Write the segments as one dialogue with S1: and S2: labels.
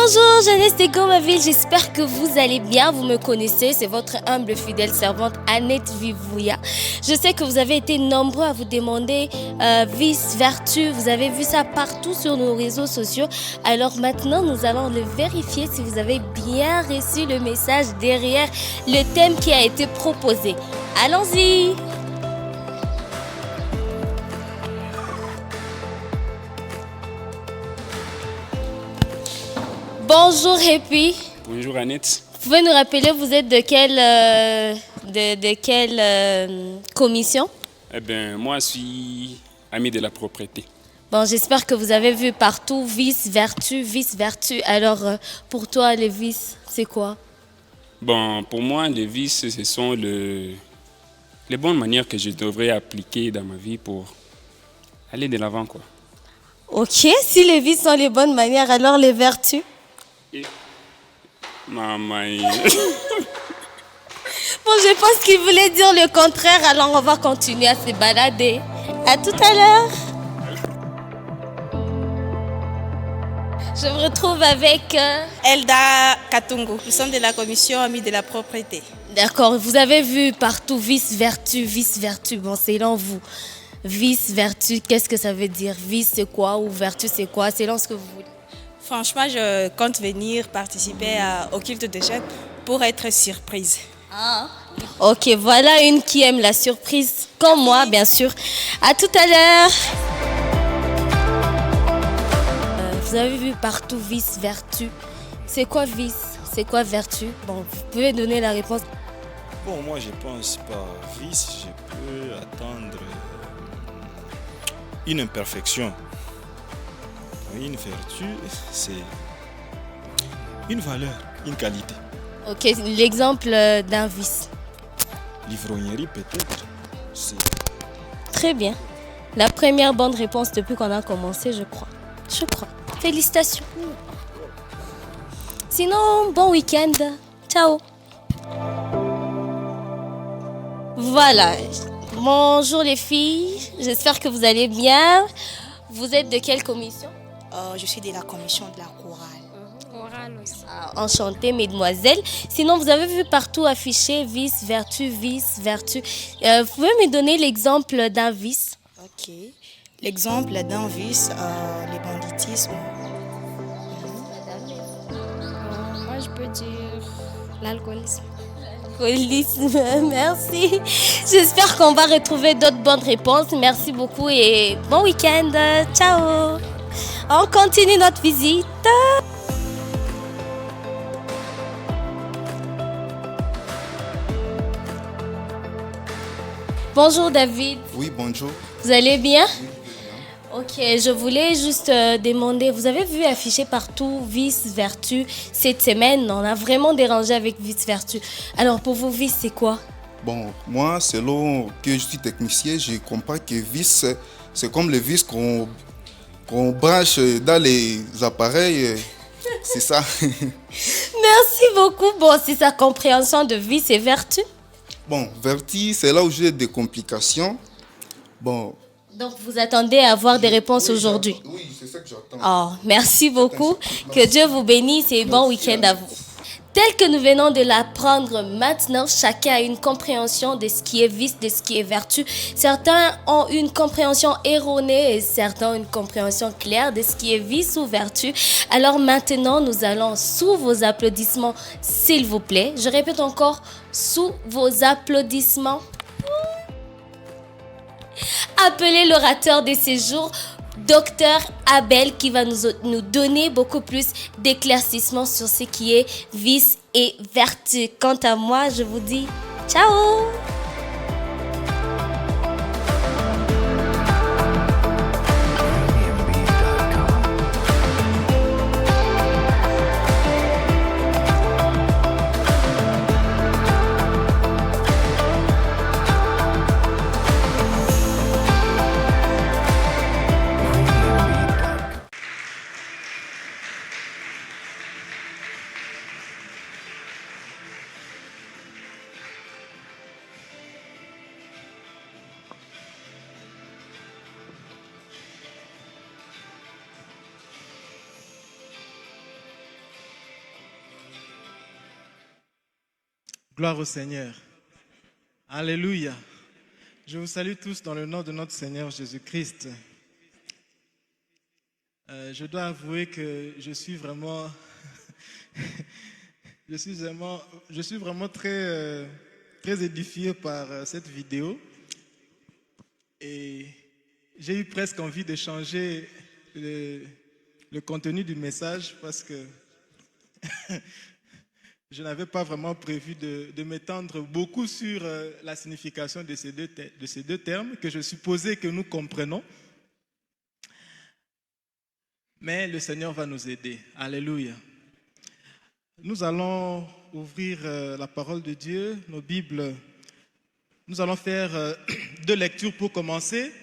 S1: Bonjour jeunesse de Gomaville, j'espère que vous allez bien, vous me connaissez, c'est votre humble fidèle servante Annette Vivouya. Je sais que vous avez été nombreux à vous demander vice, vertu, vous avez vu ça partout sur nos réseaux sociaux. Alors maintenant nous allons le vérifier si vous avez bien reçu le message derrière le thème qui a été proposé. Allons-y! Bonjour Happy.
S2: Bonjour Annette.
S1: Vous pouvez nous rappeler, vous êtes de quelle commission?
S2: Eh bien, moi, je suis ami de la propriété.
S1: Bon, j'espère que vous avez vu partout vice, vertu, vice, vertu. Alors, pour toi, les vices, c'est quoi?
S2: Bon, pour moi, les vices, ce sont les bonnes manières que je devrais appliquer dans ma vie pour aller de l'avant, quoi.
S1: Ok, si les vices sont les bonnes manières, alors les vertus?
S2: Maman.
S1: Bon, je pense qu'il voulait dire le contraire, alors on va continuer à se balader. À tout à l'heure. Je me retrouve avec...
S3: Elda Katungu, nous sommes de la commission Amis de la propriété.
S1: D'accord, vous avez vu partout vice, vertu, vice, vertu. Bon, selon vous, vice, vertu, qu'est-ce que ça veut dire? Vice, c'est quoi? Ou vertu, c'est quoi? Selon ce que vous voulez.
S3: Franchement, je compte venir participer au culte de jeunes pour être surprise.
S1: Ok, voilà une qui aime la surprise, comme moi, bien sûr. À tout à l'heure. Vous avez vu partout vice, vertu. C'est quoi vice? C'est quoi vertu? Bon, vous pouvez donner la réponse.
S4: Bon, moi je pense pas vice, je peux attendre une imperfection. Une vertu, c'est une valeur, une qualité.
S1: Ok, l'exemple d'un vice.
S4: L'ivrognerie peut-être, c'est...
S1: Très bien. La première bonne réponse depuis qu'on a commencé, je crois. Je crois. Félicitations. Sinon, bon week-end. Ciao. Voilà. Bonjour les filles. J'espère que vous allez bien. Vous êtes de quelle commission?
S3: Je suis de la commission de la chorale.
S1: Enchantée, mesdemoiselles. Sinon, vous avez vu partout affiché vice, vertu, vice, vertu. Vous pouvez me donner l'exemple d'un vice?
S3: Ok. L'exemple d'un vice, le banditisme.
S5: Moi, je peux dire l'alcoolisme.
S1: Alcoolisme, merci. J'espère qu'on va retrouver d'autres bonnes réponses. Merci beaucoup et bon week-end. Ciao. On continue notre visite. Bonjour David.
S6: Oui, bonjour.
S1: Vous allez bien? Ok, je voulais juste demander, vous avez vu afficher partout vice, vertu. Cette semaine, on a vraiment dérangé avec vice, vertu. Alors pour vous, vice, c'est quoi?
S6: Bon, moi, selon que je suis technicien, je comprends que vis, c'est comme le vis qu'on branche dans les appareils. C'est ça.
S1: Merci beaucoup. Bon, c'est sa compréhension de vice et vertu.
S6: Bon, vertu, c'est là où j'ai des complications. Bon.
S1: Donc, vous attendez à avoir des réponses aujourd'hui?
S6: Oui, c'est ça que j'attends.
S1: Oh, merci beaucoup. Que Dieu vous bénisse et bon week-end à vous. Tel que nous venons de l'apprendre maintenant, chacun a une compréhension de ce qui est vice, de ce qui est vertu. Certains ont une compréhension erronée et certains ont une compréhension claire de ce qui est vice ou vertu. Alors maintenant, nous allons, sous vos applaudissements, s'il vous plaît, je répète encore, sous vos applaudissements, appeler l'orateur de ces jours, Docteur Abel, qui va nous donner beaucoup plus d'éclaircissements sur ce qui est vice et vertu. Quant à moi, je vous dis ciao!
S7: Gloire au Seigneur. Alléluia. Je vous salue tous dans le nom de notre Seigneur Jésus-Christ. Je dois avouer que je suis vraiment très édifié par cette vidéo. Et j'ai eu presque envie de changer le contenu du message parce que je n'avais pas vraiment prévu de m'étendre beaucoup sur la signification de ces deux termes que je supposais que nous comprenons. Mais le Seigneur va nous aider. Alléluia. Nous allons ouvrir la parole de Dieu, nos Bibles. Nous allons faire 2 lectures pour commencer.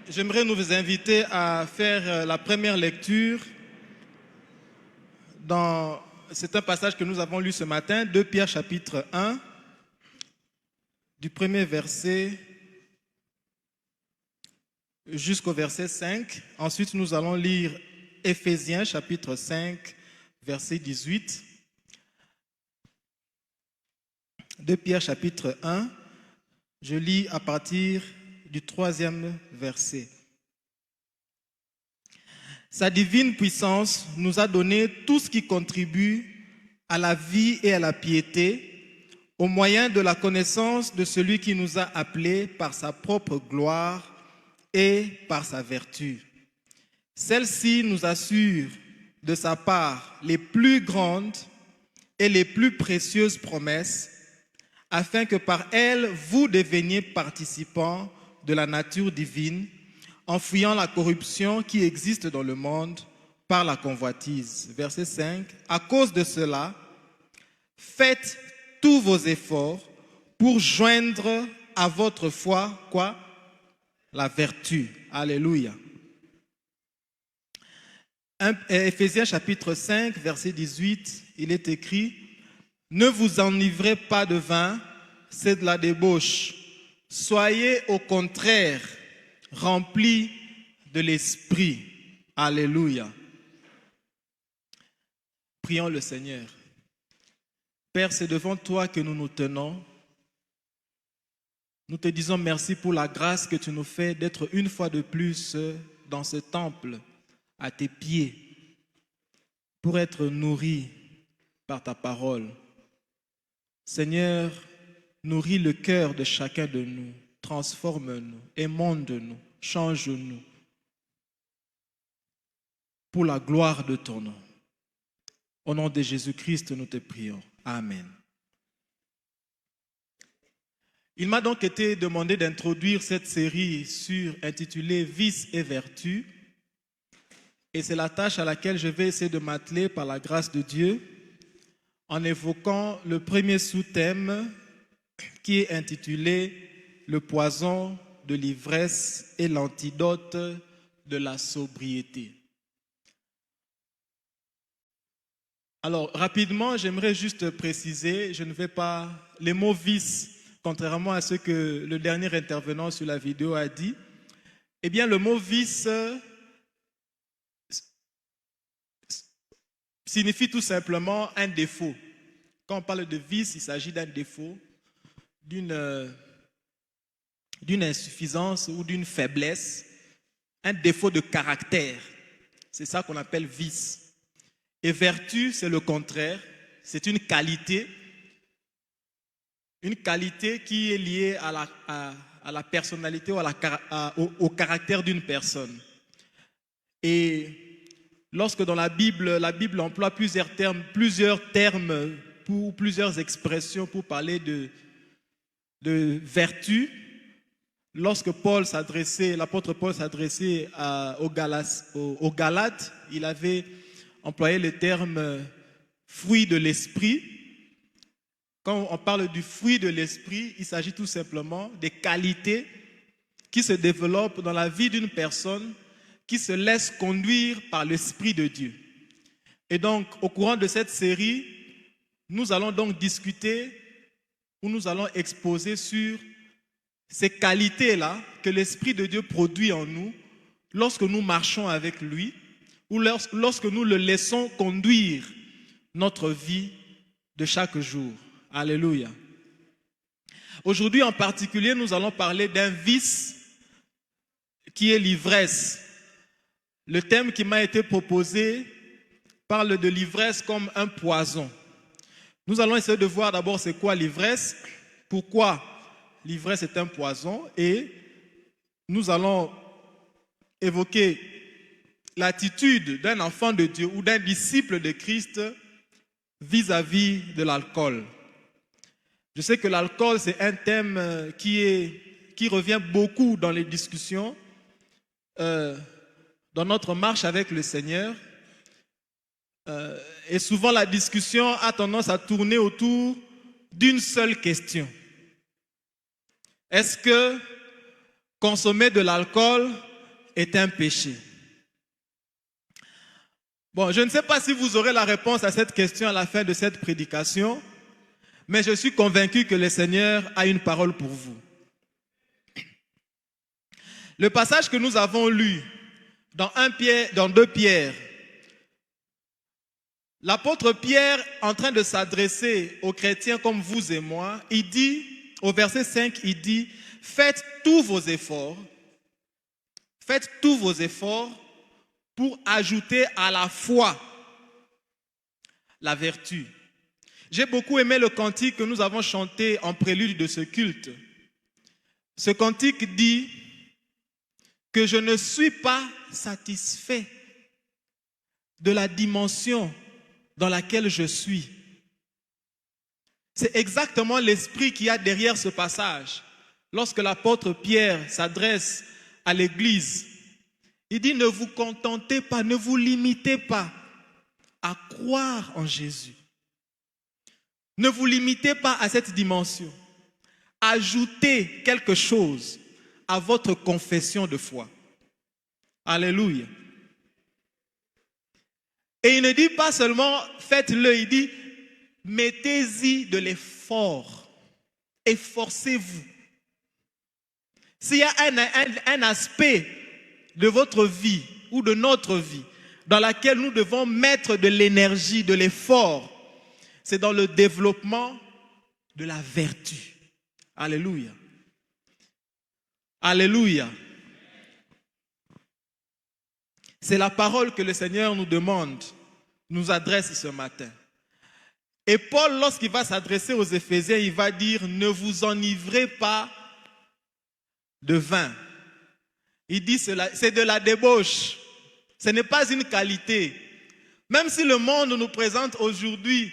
S7: J'aimerais nous inviter à faire la première lecture c'est un passage que nous avons lu ce matin, 2 Pierre chapitre 1, du premier verset jusqu'au verset 5. Ensuite, nous allons lire Éphésiens chapitre 5, verset 18. 2 Pierre chapitre 1, je lis à partir du 3e verset. Sa divine puissance nous a donné tout ce qui contribue à la vie et à la piété, au moyen de la connaissance de celui qui nous a appelés par sa propre gloire et par sa vertu. Celle-ci nous assure de sa part les plus grandes et les plus précieuses promesses, afin que par elles, vous deveniez participants de la nature divine, en fuyant la corruption qui existe dans le monde par la convoitise. Verset 5. À cause de cela, faites tous vos efforts pour joindre à votre foi, quoi? La vertu. Alléluia. Éphésiens chapitre 5, verset 18, il est écrit: ne vous enivrez pas de vin, c'est de la débauche. Soyez au contraire remplis de l'Esprit. Alléluia. Prions le Seigneur. Père, c'est devant toi que nous nous tenons. Nous te disons merci pour la grâce que tu nous fais d'être une fois de plus dans ce temple, à tes pieds, pour être nourris par ta parole. Seigneur, nourris le cœur de chacun de nous, transforme-nous, émonde-nous, change-nous, pour la gloire de ton nom. Au nom de Jésus-Christ, nous te prions. Amen. Il m'a donc été demandé d'introduire cette série intitulée « Vices et vertus ». Et c'est la tâche à laquelle je vais essayer de m'atteler par la grâce de Dieu, en évoquant le premier sous-thème qui est intitulé « Le poison de l'ivresse et l'antidote de la sobriété ». Alors, rapidement, j'aimerais juste préciser, les mots vice, contrairement à ce que le dernier intervenant sur la vidéo a dit, eh bien, le mot vice signifie tout simplement un défaut. Quand on parle de vice, il s'agit d'un défaut, d'une insuffisance ou d'une faiblesse, un défaut de caractère. C'est ça qu'on appelle vice. Et vertu, c'est le contraire, c'est une qualité qui est liée à la personnalité ou au caractère d'une personne. Et lorsque dans la Bible emploie plusieurs termes pour plusieurs expressions pour parler de vertu, lorsque l'apôtre Paul s'adressait aux Galates, il avait employé le terme fruit de l'esprit. Quand on parle du fruit de l'esprit, il s'agit tout simplement des qualités qui se développent dans la vie d'une personne qui se laisse conduire par l'Esprit de Dieu. Et donc, au courant de cette série, nous allons donc discuter ou nous allons exposer sur ces qualités-là que l'Esprit de Dieu produit en nous lorsque nous marchons avec lui, ou lorsque nous le laissons conduire notre vie de chaque jour. Alléluia. Aujourd'hui en particulier, nous allons parler d'un vice qui est l'ivresse. Le thème qui m'a été proposé parle de l'ivresse comme un poison. Nous allons essayer de voir d'abord c'est quoi l'ivresse, pourquoi l'ivresse est un poison, et nous allons évoquer l'attitude d'un enfant de Dieu ou d'un disciple de Christ vis-à-vis de l'alcool. Je sais que l'alcool, c'est un thème qui revient beaucoup dans les discussions, dans notre marche avec le Seigneur. Et souvent, la discussion a tendance à tourner autour d'une seule question. Est-ce que consommer de l'alcool est un péché? Bon, je ne sais pas si vous aurez la réponse à cette question à la fin de cette prédication, mais je suis convaincu que le Seigneur a une parole pour vous. Le passage que nous avons lu dans 2 Pierre, l'apôtre Pierre, en train de s'adresser aux chrétiens comme vous et moi, il dit, au verset 5, il dit, faites tous vos efforts pour ajouter à la foi la vertu. J'ai beaucoup aimé le cantique que nous avons chanté en prélude de ce culte. Ce cantique dit que je ne suis pas satisfait de la dimension dans laquelle je suis. C'est exactement l'esprit qu'il y a derrière ce passage. Lorsque l'apôtre Pierre s'adresse à l'église, il dit ne vous contentez pas, ne vous limitez pas à croire en Jésus. Ne vous limitez pas à cette dimension. Ajoutez quelque chose à votre confession de foi. Alléluia. Et il ne dit pas seulement faites-le, il dit mettez-y de l'effort. Efforcez-vous. S'il y a un aspect de votre vie ou de notre vie dans laquelle nous devons mettre de l'énergie, de l'effort, c'est dans le développement de la vertu. Alléluia. Alléluia. C'est la parole que le Seigneur nous demande, nous adresse ce matin. Et Paul, lorsqu'il va s'adresser aux Éphésiens, il va dire, ne vous enivrez pas de vin. Il dit, c'est de la débauche. Ce n'est pas une qualité. Même si le monde nous présente aujourd'hui,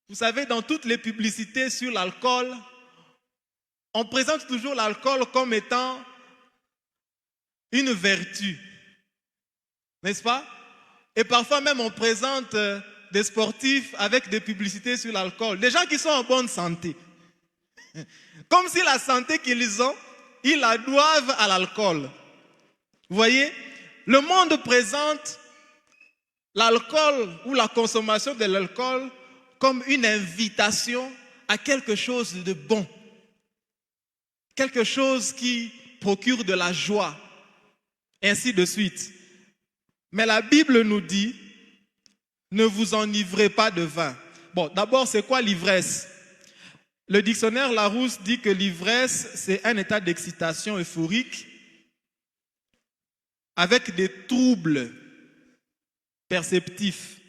S7: vous savez, dans toutes les publicités sur l'alcool, on présente toujours l'alcool comme étant une vertu. N'est-ce pas? Et parfois même on présente des sportifs avec des publicités sur l'alcool. Des gens qui sont en bonne santé. Comme si la santé qu'ils ont, ils la doivent à l'alcool. Vous voyez? Le monde présente l'alcool ou la consommation de l'alcool comme une invitation à quelque chose de bon. Quelque chose qui procure de la joie. Ainsi de suite. Mais la Bible nous dit, ne vous enivrez pas de vin. Bon, d'abord, c'est quoi l'ivresse? Le dictionnaire Larousse dit que l'ivresse, c'est un état d'excitation euphorique avec des troubles perceptifs.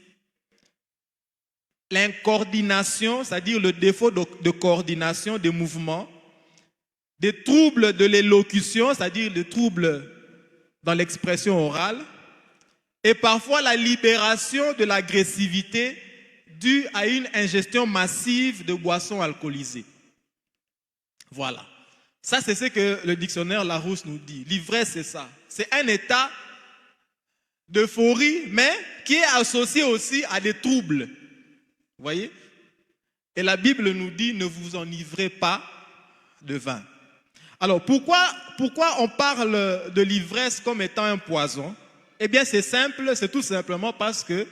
S7: L'incoordination, c'est-à-dire le défaut de coordination des mouvements, des troubles de l'élocution, c'est-à-dire des troubles dans l'expression orale, et parfois la libération de l'agressivité due à une ingestion massive de boissons alcoolisées. Voilà. Ça, c'est ce que le dictionnaire Larousse nous dit. L'ivresse, c'est ça. C'est un état d'euphorie, mais qui est associé aussi à des troubles. Vous voyez? Et la Bible nous dit, ne vous enivrez pas de vin. Alors, pourquoi on parle de l'ivresse comme étant un poison? Eh bien, c'est simple, c'est tout simplement parce que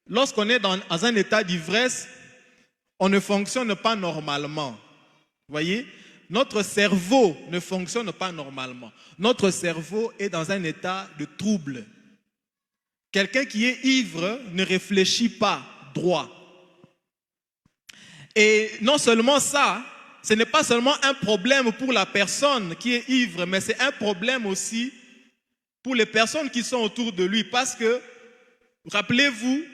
S7: lorsqu'on est dans un état d'ivresse, on ne fonctionne pas normalement. Vous voyez? Notre cerveau ne fonctionne pas normalement. Notre cerveau est dans un état de trouble. quelqu'un qui est ivre ne réfléchit pas droit. Et non seulement ça, ce n'est pas seulement un problème pour la personne qui est ivre, mais c'est un problème aussi pour les personnes qui sont autour de lui. Parce que, rappelez-vous,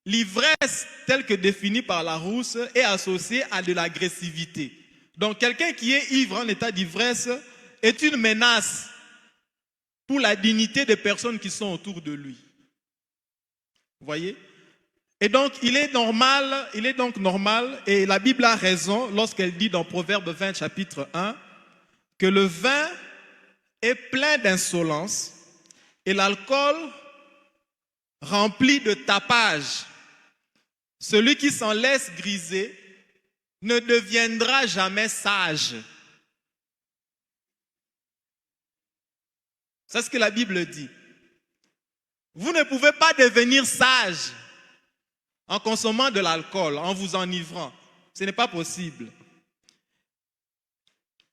S7: l'ivresse telle que définie par Larousse est associée à de l'agressivité. Donc quelqu'un qui est ivre en état d'ivresse est une menace pour la dignité des personnes qui sont autour de lui. Vous voyez? Et donc il est donc normal, et la Bible a raison lorsqu'elle dit dans Proverbe 20 chapitre 1 que le vin est plein d'insolence et l'alcool rempli de tapage. Celui qui s'en laisse griser ne deviendra jamais sage. C'est ce que la Bible dit. Vous ne pouvez pas devenir sage en consommant de l'alcool, en vous enivrant. Ce n'est pas possible.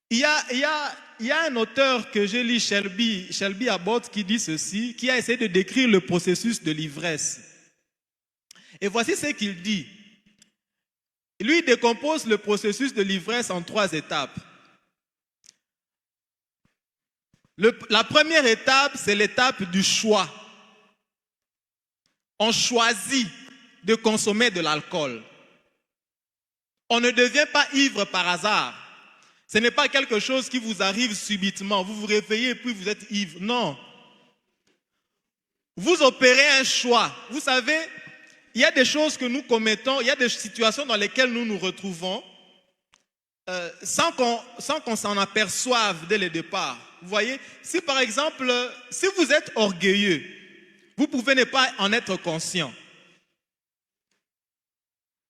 S7: Il y a un auteur que j'ai lu, Shelby Abbott, qui dit ceci, qui a essayé de décrire le processus de l'ivresse. Et voici ce qu'il dit. Lui décompose le processus de l'ivresse en 3 étapes. La première étape, c'est l'étape du choix. On choisit de consommer de l'alcool. On ne devient pas ivre par hasard. Ce n'est pas quelque chose qui vous arrive subitement. Vous vous réveillez et puis vous êtes ivre. Non. Vous opérez un choix. Vous savez, il y a des choses que nous commettons, il y a des situations dans lesquelles nous nous retrouvons sans qu'on s'en aperçoive dès le départ. Vous voyez, si par exemple, si vous êtes orgueilleux, vous pouvez ne pas en être conscient.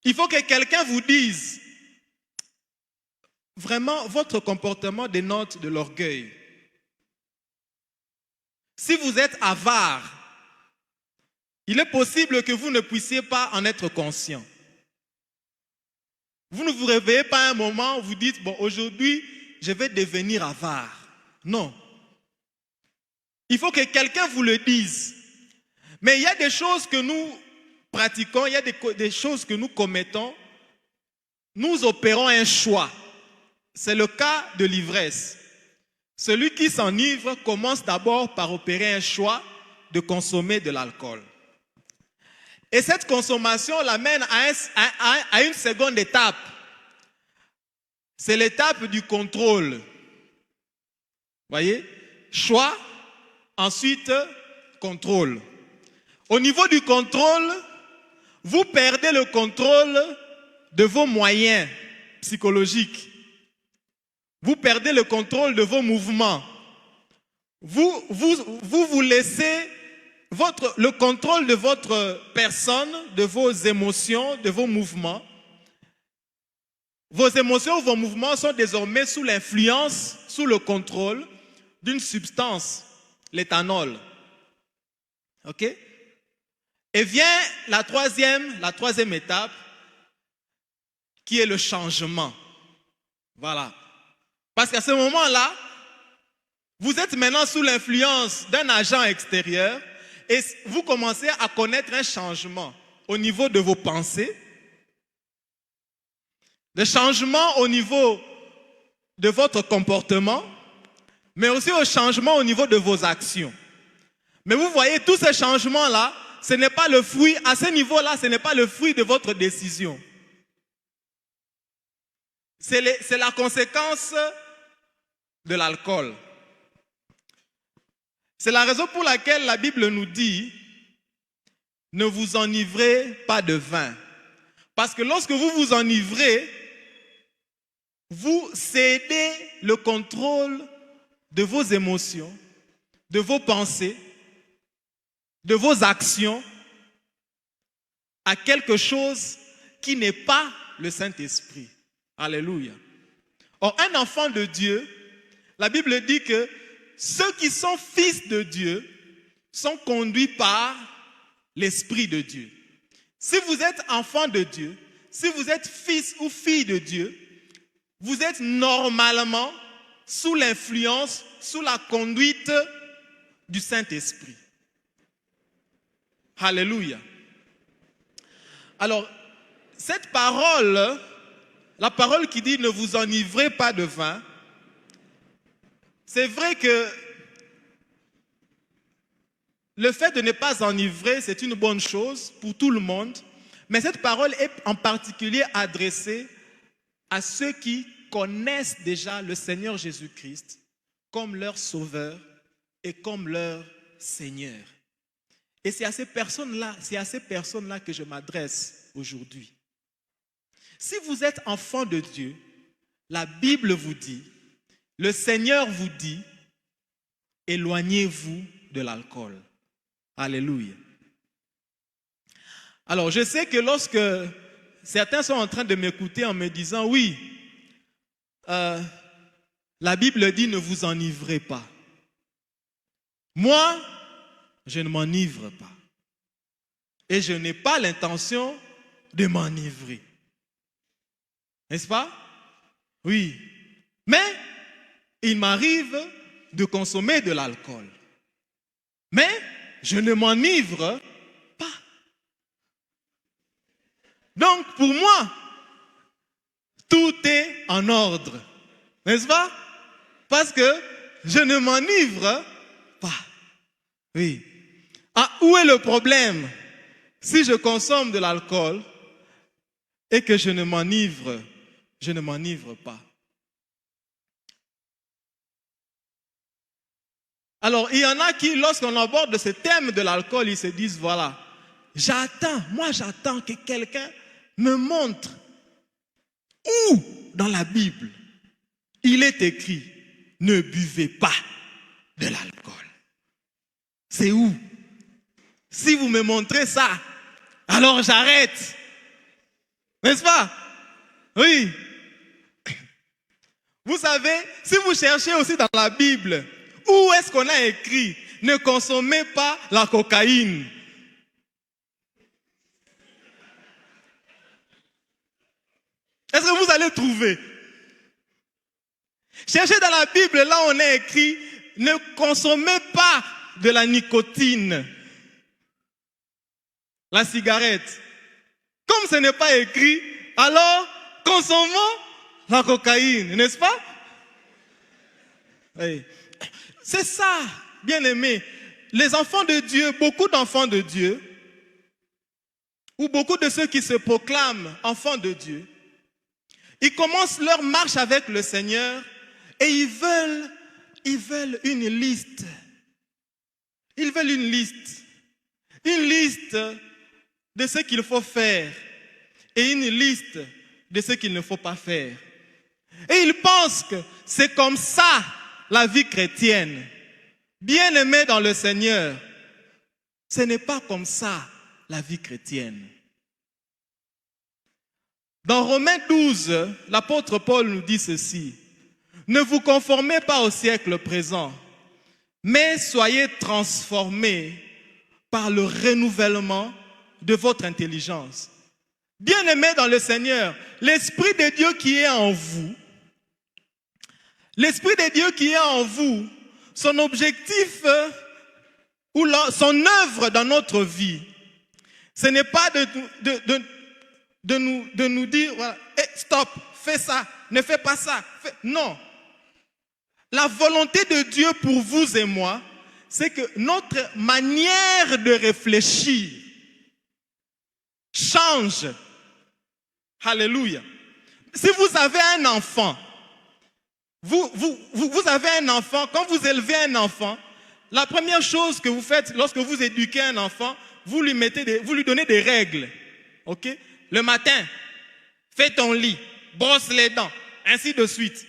S7: Il faut que quelqu'un vous dise, vraiment, votre comportement dénote de l'orgueil. Si vous êtes avare, il est possible que vous ne puissiez pas en être conscient. Vous ne vous réveillez pas un moment où vous dites, bon, aujourd'hui, je vais devenir avare. Non. Il faut que quelqu'un vous le dise. Mais il y a des choses que nous pratiquons, il y a des choses que nous commettons. Nous opérons un choix. C'est le cas de l'ivresse. Celui qui s'enivre commence d'abord par opérer un choix de consommer de l'alcool. Et cette consommation l'amène à une seconde étape. C'est l'étape du contrôle. Voyez? Choix, ensuite contrôle. Au niveau du contrôle, vous perdez le contrôle de vos moyens psychologiques. Vous perdez le contrôle de vos mouvements. Vous laissez le contrôle de votre personne, de vos émotions, de vos mouvements. Vos émotions, vos mouvements sont désormais sous l'influence, sous le contrôle d'une substance, l'éthanol. OK? Et vient la troisième étape, qui est le changement. Voilà. Parce qu'à ce moment-là, vous êtes maintenant sous l'influence d'un agent extérieur et vous commencez à connaître un changement au niveau de vos pensées, le changement au niveau de votre comportement, mais aussi au changement au niveau de vos actions. Mais vous voyez, tous ces changements-là, ce n'est pas le fruit, à ce niveau-là, ce n'est pas le fruit de votre décision. C'est la conséquence de l'alcool. C'est la raison pour laquelle la Bible nous dit « Ne vous enivrez pas de vin ». Parce que lorsque vous vous enivrez, vous cédez le contrôle de vos émotions, de vos pensées, de vos actions à quelque chose qui n'est pas le Saint-Esprit. Alléluia. Or, un enfant de Dieu, la Bible dit que ceux qui sont fils de Dieu sont conduits par l'Esprit de Dieu. Si vous êtes enfant de Dieu, si vous êtes fils ou fille de Dieu, vous êtes normalement sous l'influence, sous la conduite du Saint-Esprit. Alléluia. Alors, cette parole, la parole qui dit ne vous enivrez pas de vin, c'est vrai que le fait de ne pas enivrer, c'est une bonne chose pour tout le monde, mais cette parole est en particulier adressée à ceux qui connaissent déjà le Seigneur Jésus-Christ comme leur sauveur et comme leur Seigneur. Et c'est à ces personnes-là que je m'adresse aujourd'hui. Si vous êtes enfant de Dieu, la Bible vous dit, le Seigneur vous dit, éloignez-vous de l'alcool. Alléluia. Alors, je sais que lorsque certains sont en train de m'écouter en me disant, oui, la Bible dit ne vous enivrez pas. Moi, je ne m'enivre pas. Et je n'ai pas l'intention de m'enivrer. N'est-ce pas? Oui. Mais il m'arrive de consommer de l'alcool. Mais je ne m'enivre pas. Donc, pour moi, tout est en ordre. N'est-ce pas? Parce que je ne m'enivre pas. Oui. Ah, où est le problème? Si je consomme de l'alcool et que je ne m'enivre pas. Alors, il y en a qui, lorsqu'on aborde ce thème de l'alcool, ils se disent, voilà, j'attends que quelqu'un me montre où dans la Bible il est écrit, ne buvez pas de l'alcool. C'est où? Si vous me montrez ça, alors j'arrête. N'est-ce pas? Oui. Vous savez, si vous cherchez aussi dans la Bible, où est-ce qu'on a écrit ne consommez pas la cocaïne? Est-ce que vous allez trouver? Cherchez dans la Bible, là on a écrit ne consommez pas de la nicotine, la cigarette. Comme ce n'est pas écrit, alors consommons la cocaïne, n'est-ce pas? Oui. C'est ça, bien aimé. Les enfants de Dieu, beaucoup d'enfants de Dieu, ou beaucoup de ceux qui se proclament enfants de Dieu, ils commencent leur marche avec le Seigneur et ils veulent une liste. Ils veulent une liste. Une liste de ce qu'il faut faire et une liste de ce qu'il ne faut pas faire. Et ils pensent que c'est comme ça la vie chrétienne. Bien-aimés dans le Seigneur, ce n'est pas comme ça la vie chrétienne. Dans Romains 12, l'apôtre Paul nous dit ceci. Ne vous conformez pas au siècle présent, mais soyez transformés par le renouvellement de votre intelligence. Bien-aimés dans le Seigneur, l'Esprit de Dieu qui est en vous, l'Esprit de Dieu qui est en vous, son objectif ou son œuvre dans notre vie, ce n'est pas de nous dire voilà, hey, stop, fais ça, ne fais pas ça. Non. La volonté de Dieu pour vous et moi, c'est que notre manière de réfléchir change. Alléluia. Si vous avez un enfant, vous avez un enfant, quand vous élevez un enfant, la première chose que vous faites lorsque vous éduquez un enfant, vous lui donnez des règles. Ok? Le matin, fais ton lit, brosse les dents, ainsi de suite.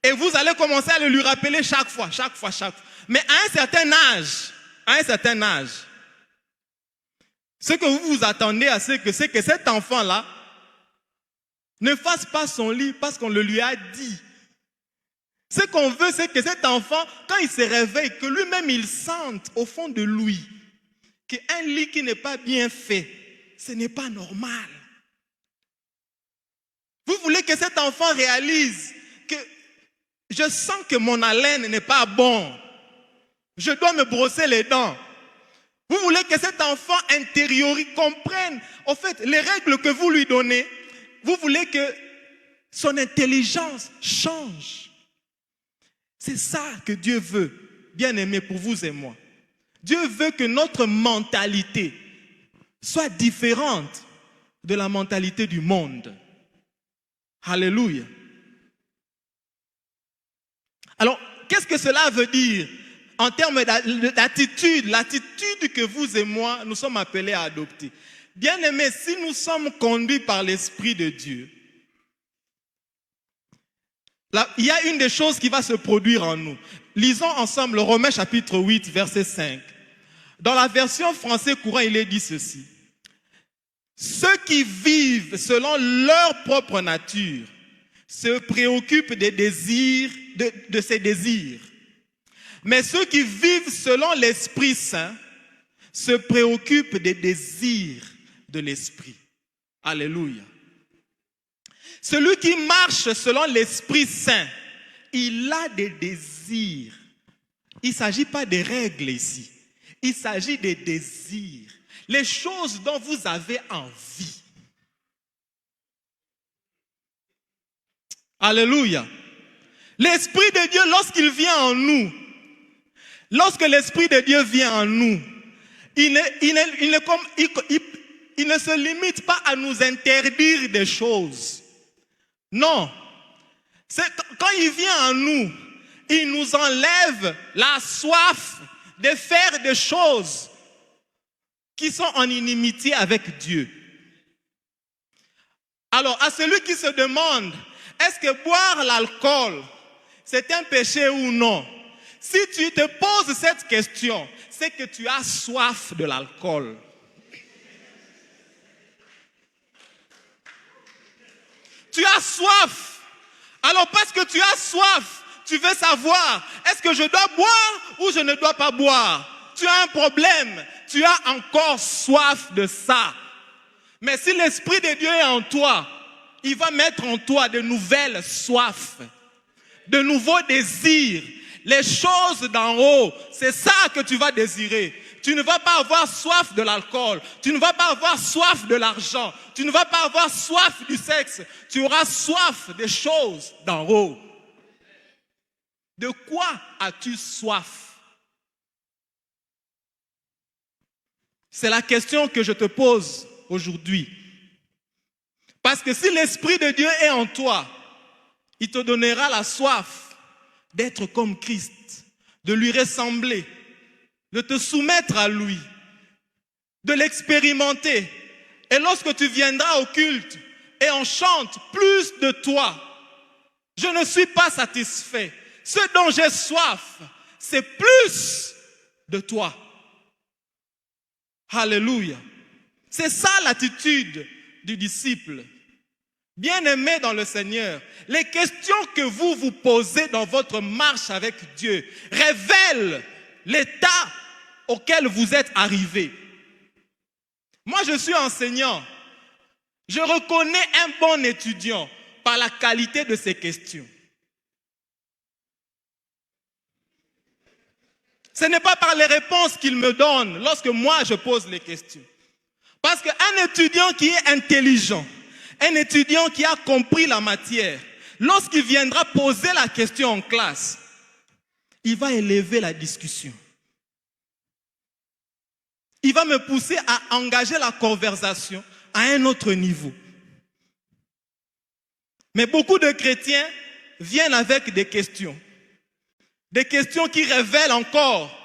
S7: Et vous allez commencer à le lui rappeler chaque fois. Mais à un certain âge, ce que vous vous attendez à c'est que cet enfant-là ne fasse pas son lit parce qu'on le lui a dit. Ce qu'on veut, c'est que cet enfant, quand il se réveille, que lui-même il sente au fond de lui qu'un lit qui n'est pas bien fait, ce n'est pas normal. Vous voulez que cet enfant réalise que je sens que mon haleine n'est pas bon. Je dois me brosser les dents. Vous voulez que cet enfant comprenne, en fait, les règles que vous lui donnez. Vous voulez que son intelligence change. C'est ça que Dieu veut, bien aimé, pour vous et moi. Dieu veut que notre mentalité soit différente de la mentalité du monde. Alléluia. Alors, qu'est-ce que cela veut dire en termes d'attitude, l'attitude que vous et moi, nous sommes appelés à adopter? Bien aimé, si nous sommes conduits par l'Esprit de Dieu, là, il y a une des choses qui va se produire en nous. Lisons ensemble Romains chapitre 8, verset 5. Dans la version français courant, il est dit ceci. Ceux qui vivent selon leur propre nature se préoccupent des désirs, de ses désirs. Mais ceux qui vivent selon l'Esprit Saint se préoccupent des désirs de l'Esprit. Alléluia. Celui qui marche selon l'Esprit Saint, il a des désirs. Il ne s'agit pas des règles ici. Il s'agit des désirs. Les choses dont vous avez envie. Alléluia. L'Esprit de Dieu, lorsqu'il vient en nous, lorsque l'Esprit de Dieu vient en nous, il ne se limite pas à nous interdire des choses. Non. Quand il vient en nous, il nous enlève la soif de faire des choses qui sont en inimitié avec Dieu. Alors, à celui qui se demande, est-ce que boire l'alcool, c'est un péché ou non? Si tu te poses cette question, c'est que tu as soif de l'alcool. Tu as soif. Alors parce que tu as soif, tu veux savoir, est-ce que je dois boire ou je ne dois pas boire? Tu as un problème, tu as encore soif de ça. Mais si l'Esprit de Dieu est en toi, il va mettre en toi de nouvelles soifs, de nouveaux désirs. Les choses d'en haut, c'est ça que tu vas désirer. Tu ne vas pas avoir soif de l'alcool. Tu ne vas pas avoir soif de l'argent. Tu ne vas pas avoir soif du sexe. Tu auras soif des choses d'en haut. De quoi as-tu soif? C'est la question que je te pose aujourd'hui. Parce que si l'Esprit de Dieu est en toi, il te donnera la soif d'être comme Christ, de lui ressembler, de te soumettre à lui, de l'expérimenter. Et lorsque tu viendras au culte et on chante plus de toi, je ne suis pas satisfait. Ce dont j'ai soif, c'est plus de toi. Alléluia. C'est ça l'attitude du disciple. Bien-aimé dans le Seigneur, les questions que vous vous posez dans votre marche avec Dieu révèlent l'état auquel vous êtes arrivé. Moi, je suis enseignant. Je reconnais un bon étudiant par la qualité de ses questions. Ce n'est pas par les réponses qu'il me donne lorsque moi je pose les questions. Parce qu'un étudiant qui est intelligent, un étudiant qui a compris la matière, lorsqu'il viendra poser la question en classe, il va élever la discussion. Il va me pousser à engager la conversation à un autre niveau. Mais beaucoup de chrétiens viennent avec des questions qui révèlent encore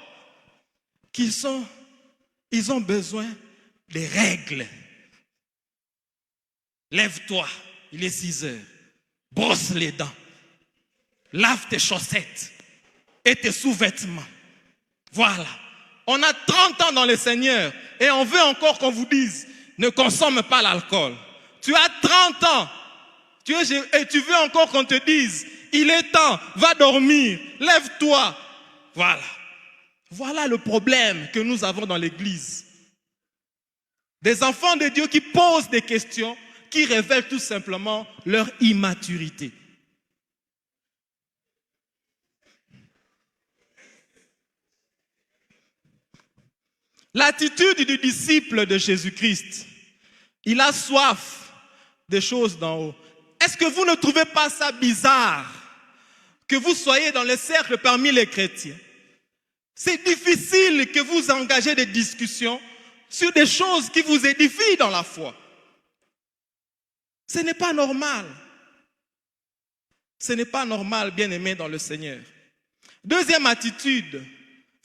S7: qu'ils ont besoin des règles. Lève-toi, il est 6 heures, brosse les dents, lave tes chaussettes et tes sous-vêtements. Voilà. On a 30 ans dans le Seigneur et on veut encore qu'on vous dise, ne consomme pas l'alcool. Tu as 30 ans et tu veux encore qu'on te dise, il est temps, va dormir, lève-toi. Voilà. Voilà le problème que nous avons dans l'église. Des enfants de Dieu qui posent des questions qui révèlent tout simplement leur immaturité. L'attitude du disciple de Jésus-Christ, il a soif des choses d'en haut. Est-ce que vous ne trouvez pas ça bizarre que vous soyez dans le cercle parmi les chrétiens? C'est difficile que vous engagez des discussions sur des choses qui vous édifient dans la foi. Ce n'est pas normal. Ce n'est pas normal, bien-aimé dans le Seigneur. Deuxième attitude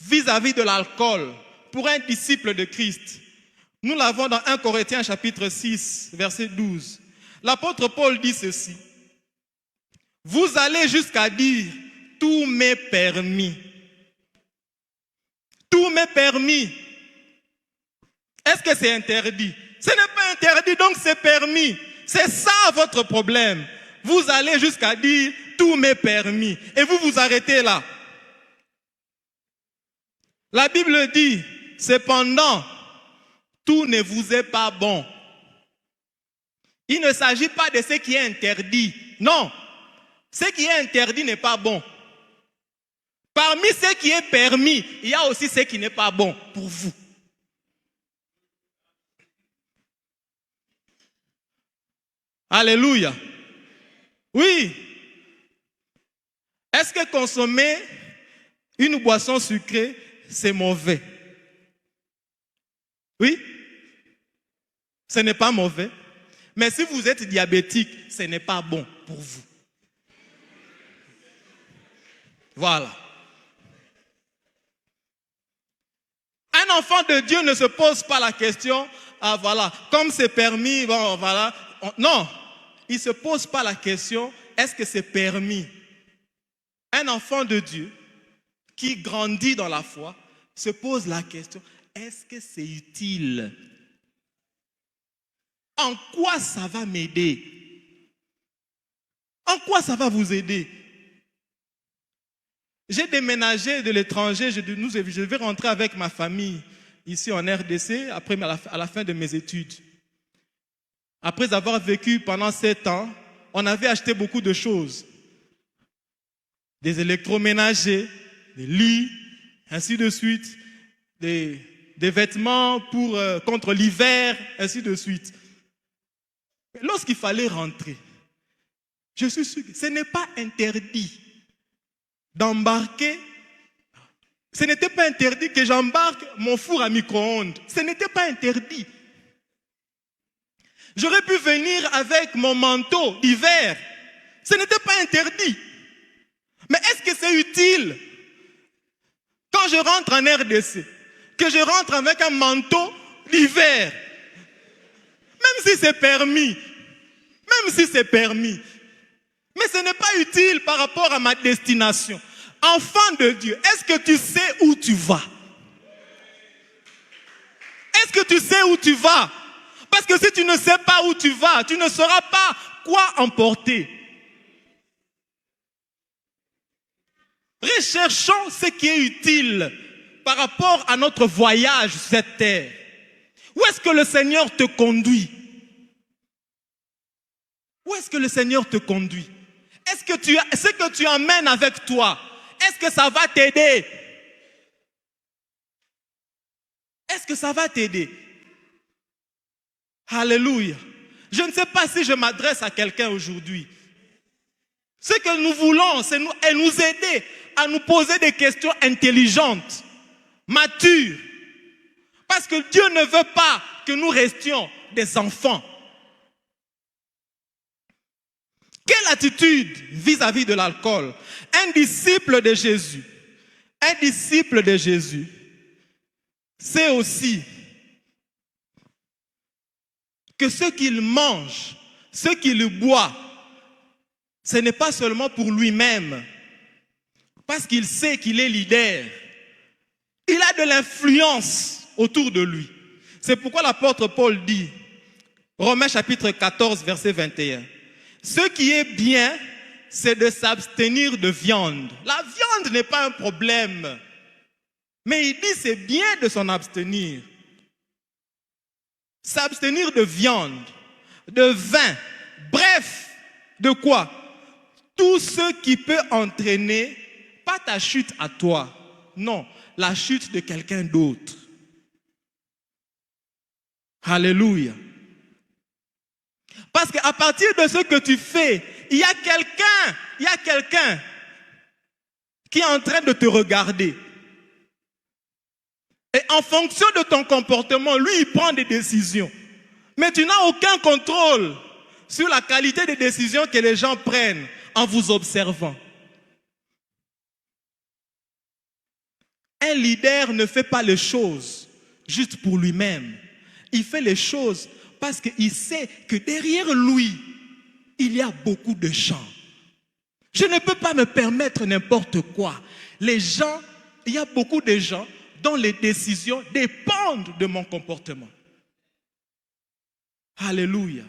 S7: vis-à-vis de l'alcool pour un disciple de Christ. Nous l'avons dans 1 Corinthiens chapitre 6, verset 12. L'apôtre Paul dit ceci. Vous allez jusqu'à dire, tout m'est permis. Tout m'est permis. Est-ce que c'est interdit? Ce n'est pas interdit, donc c'est permis. C'est ça votre problème. Vous allez jusqu'à dire, tout m'est permis. Et vous vous arrêtez là. La Bible dit, cependant, tout ne vous est pas bon. Il ne s'agit pas de ce qui est interdit. Non, ce qui est interdit n'est pas bon. Parmi ce qui est permis, il y a aussi ce qui n'est pas bon pour vous. Alléluia. Oui. Est-ce que consommer une boisson sucrée, c'est mauvais? Oui. Ce n'est pas mauvais. Mais si vous êtes diabétique, ce n'est pas bon pour vous. Voilà. Un enfant de Dieu ne se pose pas la question, ah voilà, comme c'est permis, bon voilà. Non, il ne se pose pas la question, est-ce que c'est permis? Un enfant de Dieu qui grandit dans la foi se pose la question, est-ce que c'est utile? En quoi ça va m'aider? En quoi ça va vous aider? J'ai déménagé de l'étranger, je vais rentrer avec ma famille ici en RDC après, à la fin de mes études. Après avoir vécu pendant 7 ans, on avait acheté beaucoup de choses. Des électroménagers, des lits, ainsi de suite, des vêtements contre l'hiver, ainsi de suite. Lorsqu'il fallait rentrer, je suis sûr que ce n'est pas interdit d'embarquer. Ce n'était pas interdit que j'embarque mon four à micro-ondes. Ce n'était pas interdit. J'aurais pu venir avec mon manteau d'hiver. Ce n'était pas interdit. Mais est-ce que c'est utile quand je rentre en RDC, que je rentre avec un manteau d'hiver? Même si c'est permis. Même si c'est permis. Mais ce n'est pas utile par rapport à ma destination. Enfant de Dieu, est-ce que tu sais où tu vas? Est-ce que tu sais où tu vas? Parce que si tu ne sais pas où tu vas, tu ne sauras pas quoi emporter. Recherchons ce qui est utile par rapport à notre voyage sur cette terre. Où est-ce que le Seigneur te conduit? Où est-ce que le Seigneur te conduit? Est-ce que ce que tu emmènes avec toi, est-ce que ça va t'aider? Est-ce que ça va t'aider? Alléluia. Je ne sais pas si je m'adresse à quelqu'un aujourd'hui. Ce que nous voulons, c'est nous aider à nous poser des questions intelligentes, matures. Parce que Dieu ne veut pas que nous restions des enfants. Quelle attitude vis-à-vis de l'alcool? Un disciple de Jésus, c'est aussi que ce qu'il mange, ce qu'il boit, ce n'est pas seulement pour lui-même, parce qu'il sait qu'il est leader. Il a de l'influence autour de lui. C'est pourquoi l'apôtre Paul dit, Romains chapitre 14, verset 21, ce qui est bien, c'est de s'abstenir de viande. La viande n'est pas un problème. Mais il dit c'est bien de s'en abstenir. S'abstenir de viande, de vin, bref, de quoi? Tout ce qui peut entraîner, pas ta chute à toi, non, la chute de quelqu'un d'autre. Alléluia. Parce qu'à partir de ce que tu fais, il y a quelqu'un qui est en train de te regarder. Et en fonction de ton comportement, lui, il prend des décisions. Mais tu n'as aucun contrôle sur la qualité des décisions que les gens prennent en vous observant. Un leader ne fait pas les choses juste pour lui-même. Il fait les choses parce qu'il sait que derrière lui, il y a beaucoup de gens. Je ne peux pas me permettre n'importe quoi. Les gens, il y a beaucoup de gens dont les décisions dépendent de mon comportement. Alléluia.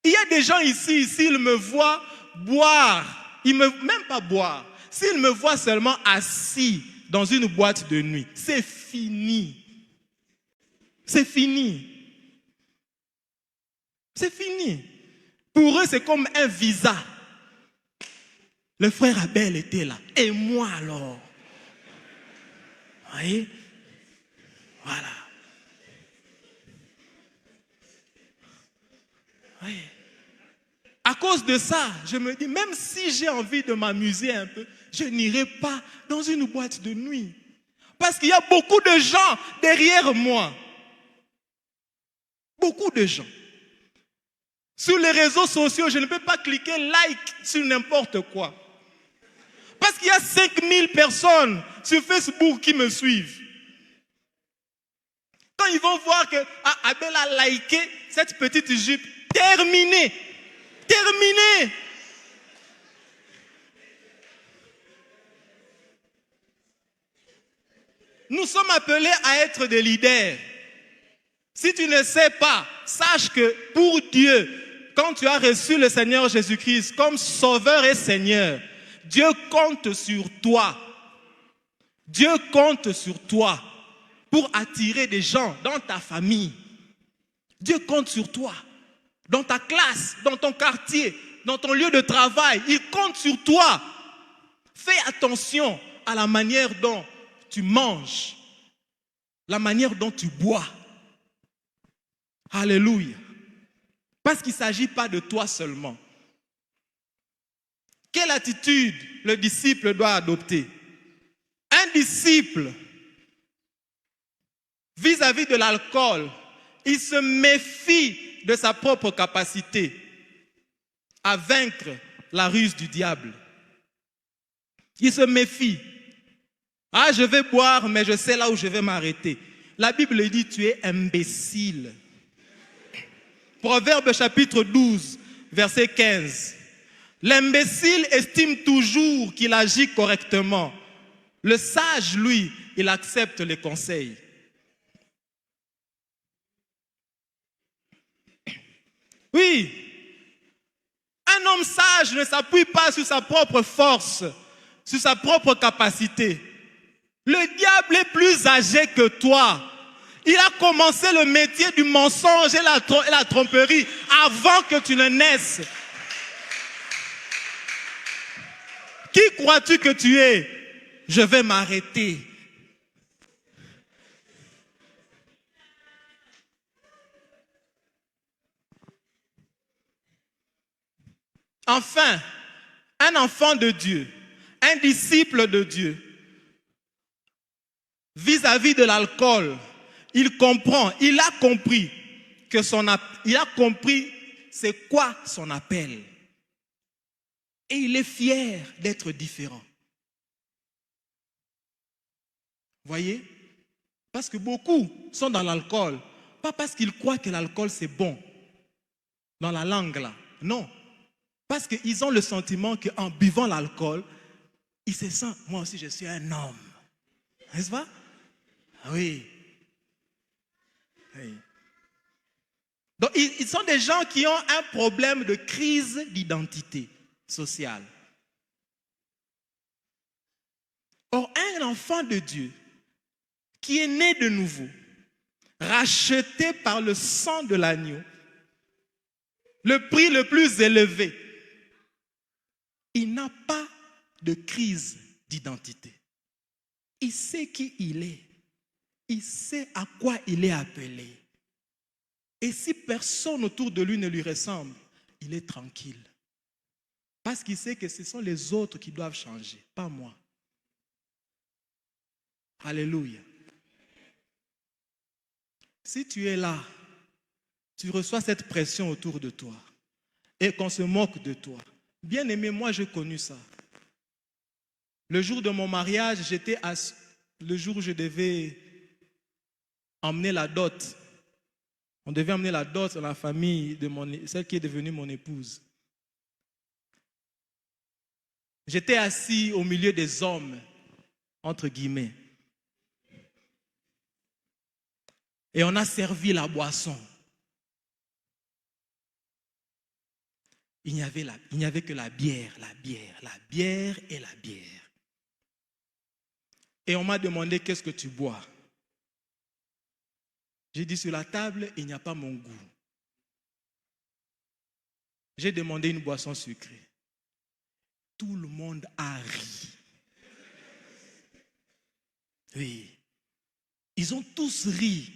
S7: Il y a des gens ici, s'ils me voient boire, même pas boire, s'ils me voient seulement assis dans une boîte de nuit, c'est fini. C'est fini. C'est fini. Pour eux, c'est comme un visa. Le frère Abel était là. Et moi alors? Vous voyez? Voilà. Oui. À cause de ça, je me dis, même si j'ai envie de m'amuser un peu, je n'irai pas dans une boîte de nuit. Parce qu'il y a beaucoup de gens derrière moi. Beaucoup de gens. Sur les réseaux sociaux, je ne peux pas cliquer like sur n'importe quoi. Parce qu'il y a 5000 personnes sur Facebook qui me suivent. Quand ils vont voir que Abel a liké cette petite jupe, terminé. Terminé. Nous sommes appelés à être des leaders. Si tu ne sais pas, sache que pour Dieu, quand tu as reçu le Seigneur Jésus-Christ comme Sauveur et Seigneur, Dieu compte sur toi. Dieu compte sur toi pour attirer des gens dans ta famille. Dieu compte sur toi. Dans ta classe, dans ton quartier, dans ton lieu de travail, il compte sur toi. Fais attention à la manière dont tu manges, la manière dont tu bois. Alléluia. Parce qu'il ne s'agit pas de toi seulement. Quelle attitude le disciple doit adopter? Un disciple, vis-à-vis de l'alcool, il se méfie de sa propre capacité à vaincre la ruse du diable. Il se méfie. Ah, je vais boire, mais je sais là où je vais m'arrêter. La Bible dit, tu es imbécile. Proverbe chapitre 12, verset 15. L'imbécile estime toujours qu'il agit correctement. Le sage, lui, il accepte les conseils. Oui, un homme sage ne s'appuie pas sur sa propre force, sur sa propre capacité. Le diable est plus âgé que toi. Il a commencé le métier du mensonge et la tromperie avant que tu ne naisses. Qui crois-tu que tu es? Je vais m'arrêter. Enfin, un enfant de Dieu, un disciple de Dieu, vis-à-vis de l'alcool, il comprend, il a compris que c'est quoi son appel. Et il est fier d'être différent. Voyez? Parce que beaucoup sont dans l'alcool, pas parce qu'ils croient que l'alcool c'est bon, dans la langue là, non. Parce qu'ils ont le sentiment qu'en buvant l'alcool, ils se sentent, moi aussi je suis un homme. N'est-ce pas? Oui. Oui. Donc ils sont des gens qui ont un problème de crise d'identité sociale. Or, un enfant de Dieu qui est né de nouveau, racheté par le sang de l'agneau, le prix le plus élevé, il n'a pas de crise d'identité. Il sait qui il est. il sait à quoi il est appelé. Et si personne autour de lui ne lui ressemble, il est tranquille. Parce qu'il sait que ce sont les autres qui doivent changer, pas moi. Alléluia. Si tu es là, tu reçois cette pression autour de toi et qu'on se moque de toi. Bien aimé, moi j'ai connu ça. Le jour de mon mariage, le jour où je devais emmener la dot. On devait emmener la dot dans la famille de celle qui est devenue mon épouse. J'étais assis au milieu des hommes, entre guillemets. Et on a servi la boisson. Il n'y avait que la bière et la bière. Et on m'a demandé, qu'est-ce que tu bois? J'ai dit, sur la table, il n'y a pas mon goût. J'ai demandé une boisson sucrée. Tout le monde a ri. Oui. Ils ont tous ri.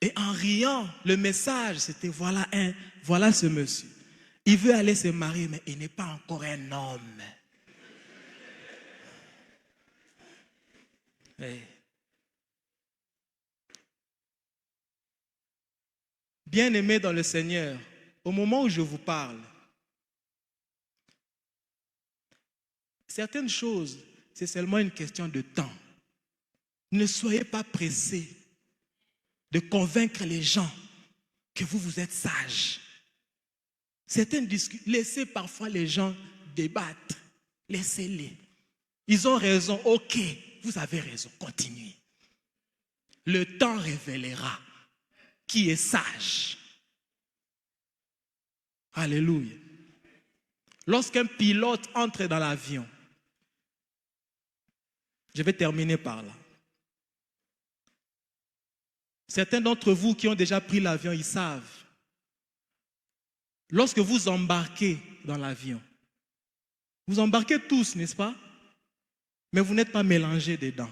S7: Et en riant, le message, c'était voilà ce monsieur. Il veut aller se marier, mais il n'est pas encore un homme. Oui. Bien-aimés dans le Seigneur, au moment où je vous parle, certaines choses, c'est seulement une question de temps. Ne soyez pas pressés de convaincre les gens que vous êtes sages. Laissez parfois les gens débattre. Laissez-les. Ils ont raison. Ok, vous avez raison. Continuez. Le temps révélera qui est sage. Alléluia. Lorsqu'un pilote entre dans l'avion, je vais terminer par là. Certains d'entre vous qui ont déjà pris l'avion, ils savent. Lorsque vous embarquez dans l'avion, vous embarquez tous, n'est-ce pas? Mais vous n'êtes pas mélangés dedans.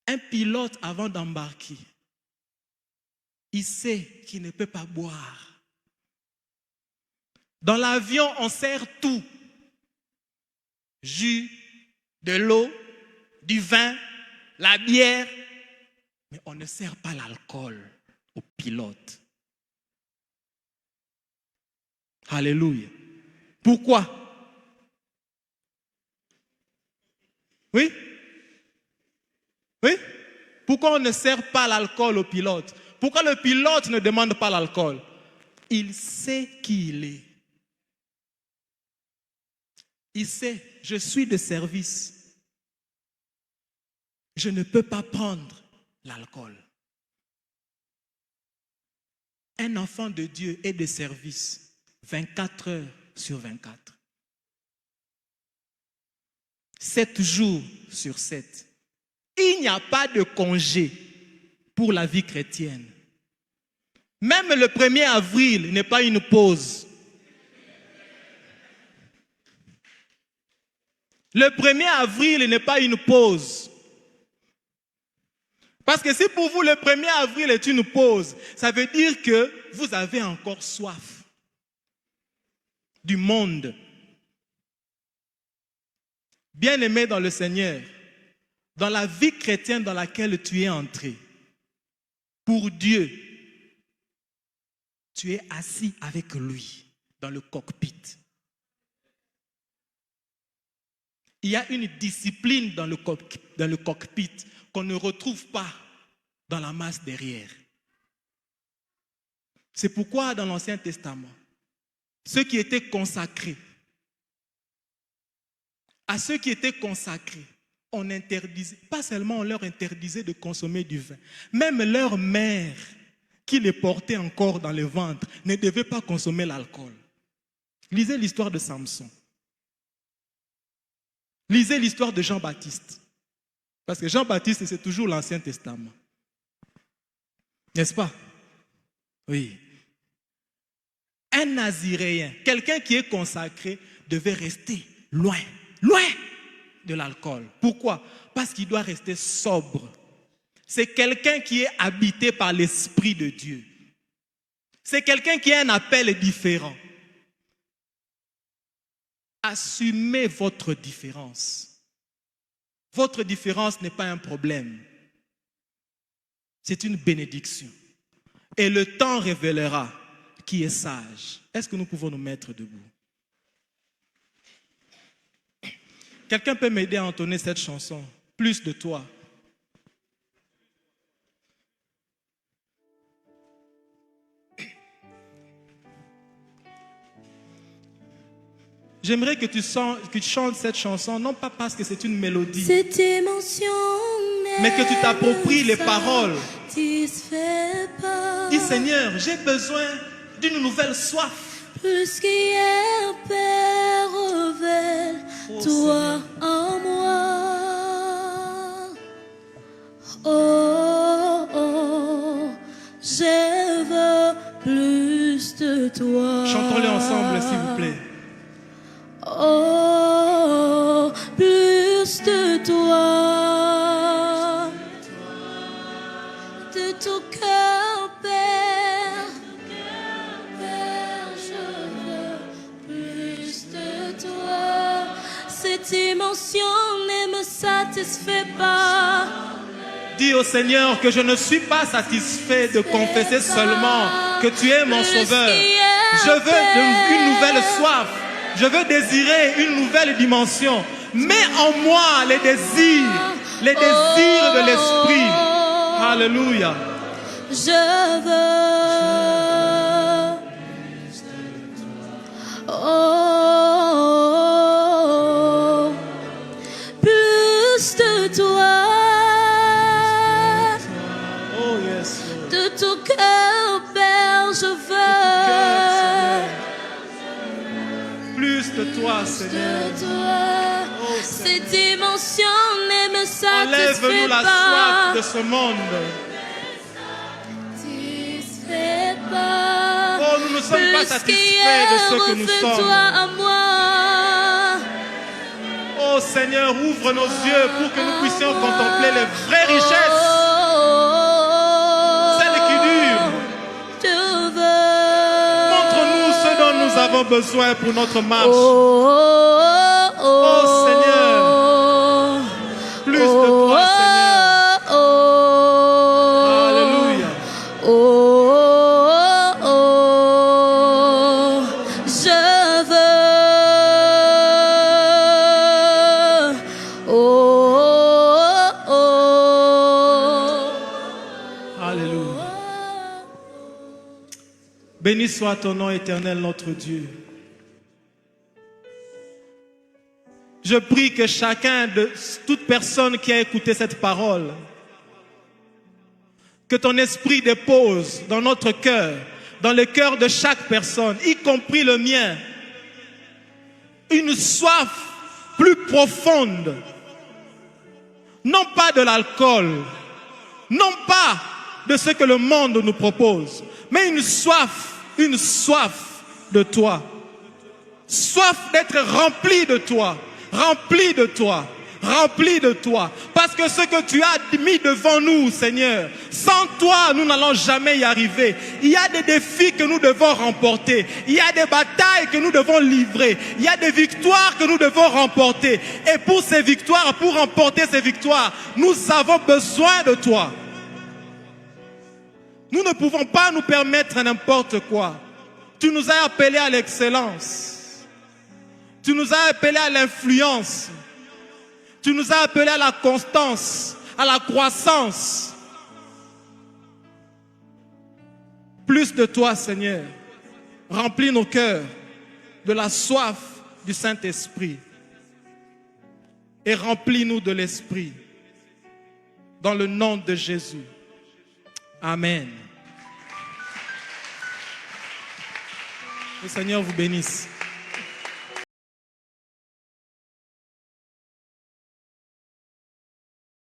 S7: Un pilote, avant d'embarquer, il sait qu'il ne peut pas boire. Dans l'avion, on sert tout. Jus, de l'eau, du vin, la bière, mais on ne sert pas l'alcool au pilote. Alléluia. Pourquoi? Oui? Oui? Pourquoi on ne sert pas l'alcool au pilote? Pourquoi le pilote ne demande pas l'alcool? Il sait qui il est. Il sait, je suis de service. Je ne peux pas prendre l'alcool. Un enfant de Dieu est de service 24 heures sur 24. 7 jours sur 7. Il n'y a pas de congé pour la vie chrétienne. Même le 1er avril n'est pas une pause. Le 1er avril n'est pas une pause. Parce que si pour vous le 1er avril est une pause, ça veut dire que vous avez encore soif du monde. Bien-aimé dans le Seigneur, dans la vie chrétienne dans laquelle tu es entré, pour Dieu, tu es assis avec lui dans le cockpit. Il y a une discipline dans le cockpit qu'on ne retrouve pas dans la masse derrière. C'est pourquoi dans l'Ancien Testament, ceux qui étaient consacrés, à ceux qui étaient consacrés, on interdisait, pas seulement on leur interdisait de consommer du vin, même leur mère qui les portait encore dans le ventre ne devait pas consommer l'alcool. Lisez l'histoire de Samson. Lisez l'histoire de Jean-Baptiste. Parce que Jean-Baptiste, c'est toujours l'Ancien Testament. N'est-ce pas? Oui. Un Naziréen, quelqu'un qui est consacré, devait rester loin de l'alcool. Pourquoi? Parce qu'il doit rester sobre. C'est quelqu'un qui est habité par l'Esprit de Dieu. C'est quelqu'un qui a un appel différent. Assumez votre différence. Votre différence n'est pas un problème. C'est une bénédiction. Et le temps révélera qui est sage. Est-ce que nous pouvons nous mettre debout? Quelqu'un peut m'aider à entonner cette chanson? Plus de toi. J'aimerais que tu chantes cette chanson, non pas parce que c'est une mélodie, mais que tu t'appropries les paroles. Dis Seigneur, j'ai besoin d'une nouvelle soif.
S1: Plus qu'hier, Père, révèle-toi en moi. Oh, oh, je veux plus de toi.
S7: Chantons-le ensemble, s'il vous plaît.
S1: Oh, plus de toi, de tout cœur, Père, je veux plus de toi. Cette dimension ne me satisfait pas.
S7: Dis au Seigneur que je ne suis pas satisfait de confesser seulement que tu es mon sauveur. Je veux une nouvelle soif. Je veux désirer une nouvelle dimension. Mets en moi les désirs de l'esprit. Alléluia.
S1: Je veux. Oh, plus de toi.
S7: Oh yes.
S1: De tout cœur, Père, je veux.
S7: Plus de toi, Seigneur.
S1: Oh, cette dimension ne me satisfait
S7: enlève-nous la soif de ce monde. Oh, nous ne sommes pas satisfaits de ce que nous sommes. Oh Seigneur, ouvre nos yeux pour que nous puissions contempler les vraies richesses. Celles qui durent. Montre-nous ce dont nous avons besoin pour notre marche. Oh Seigneur, plus de toi, Seigneur. Alléluia.
S1: Je veux.
S7: Alléluia. Béni soit ton nom éternel, notre Dieu. Je prie que toute personne qui a écouté cette parole, que ton esprit dépose dans notre cœur, dans le cœur de chaque personne, y compris le mien, une soif plus profonde, non pas de l'alcool, non pas de ce que le monde nous propose, mais une soif de toi, soif d'être rempli de toi. Rempli de toi, rempli de toi. Parce que ce que tu as mis devant nous, Seigneur, sans toi, nous n'allons jamais y arriver. Il y a des défis que nous devons remporter. Il y a des batailles que nous devons livrer. Il y a des victoires que nous devons remporter. Et pour ces victoires, pour remporter ces victoires, nous avons besoin de toi. Nous ne pouvons pas nous permettre n'importe quoi. Tu nous as appelés à l'excellence. Tu nous as appelés à l'influence. Tu nous as appelés à la constance, à la croissance. Plus de toi, Seigneur. Remplis nos cœurs de la soif du Saint-Esprit. Et remplis-nous de l'Esprit. Dans le nom de Jésus. Amen. Le Seigneur vous bénisse.